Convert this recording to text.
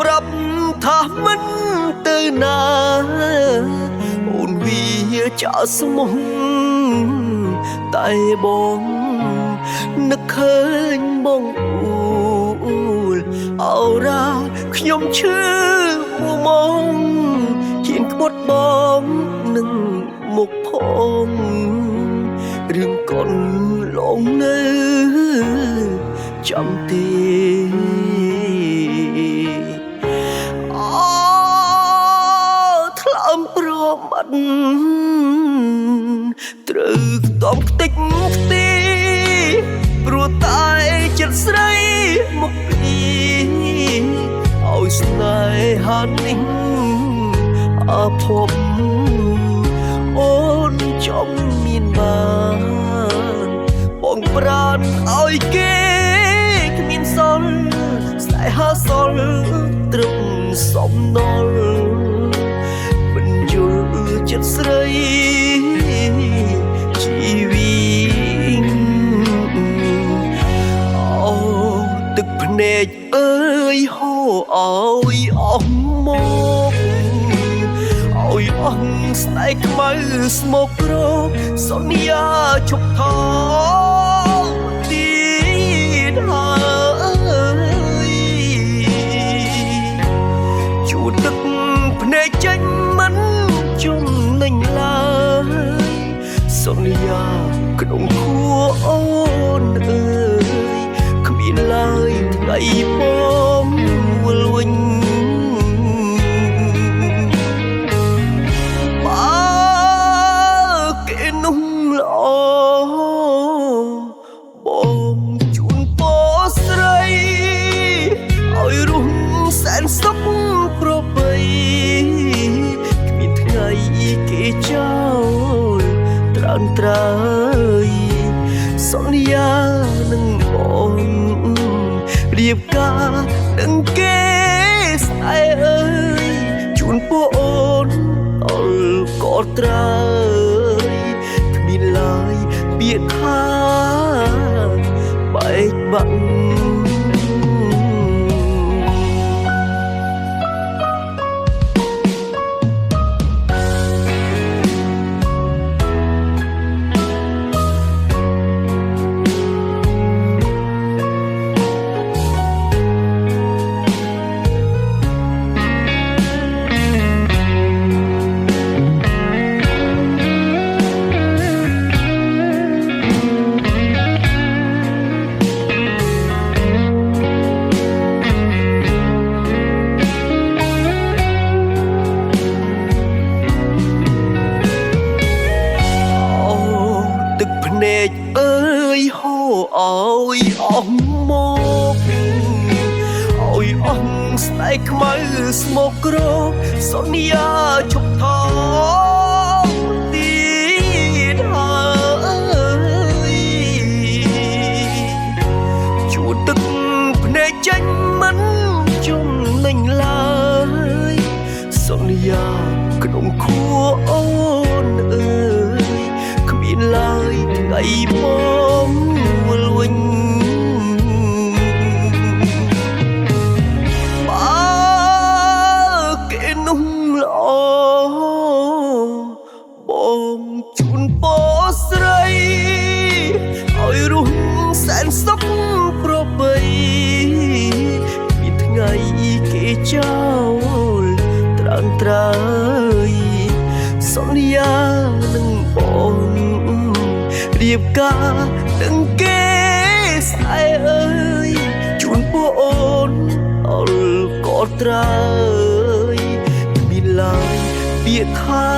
ប្រាប់ថាមិនទៅណាអូនវាចាក់ស្មោះតែបងនឹកឃើញបងអួលអោរ៉ាខ្ញុំឈឺមួមងជាងក្បត់បងនឹងមុខផងរឿងកូនលងនៅចាំទីថ្លើមប្រមាត់ត្រូវខ្ទំខ្ទេចខ្ទីព្រោះតែចិត្តស្រីមកពីឲ្យស្នេហានេះអភពអូនចំមានបានបងប្រានឲ្យគេគ្មានសល់ស្នេហាសល់ត្រឹមសំណល់មិនយល់ចិត្តស្រីជីវិតអូទឹកភ្នែកអើយហូរឲ្យអស់មកឲ្យអស់ស្នេហ៍ខ្មៅស្មោកគ្រោកសន្យាជប់ថងទៀតហើយជួតទឹកភ្នែកចេញមិនជំនិញឡើយសន្យាក្នុងខួរអូនអើយគ្មានឡើយថ្ងៃបងវិលវិញបងជូនពរស្រីឲ្យរស់សែនសុខប្របីគ្មានថ្ងៃគេចោលត្រាំត្រើយសន្យានឹងបងរៀបការនឹងគេស្អែអើយជូនពរអូនអល់ក៏ត្រើយគ្មានឡើយពាក្យថាបែកបាក់ទឹកភ្នែកអើយហូរឲ្យអស់មកឲ្យអស់ស្នេហ៍ខ្មៅស្មោកគ្រោកសន្យាជប់ថងទៀតហើយជួតទឹកភ្នែកចេញមិនជំនិញឡើយសន្យាក្នុងខួរអូនអើយគ្មានឡើយថ្ងៃបងវិលវិញបើគេនោះល្អបងជូនពរស្រីឲ្យរស់សែនសុខប្របីគ្មានថ្ងៃគេចោលត្រាំត្រើយសន្យានឹងបងរៀបការនឹងគេស្អែអើយជូនពរអូនអល់ក៏ត្រើយគ្មានឡើយពាក្យថា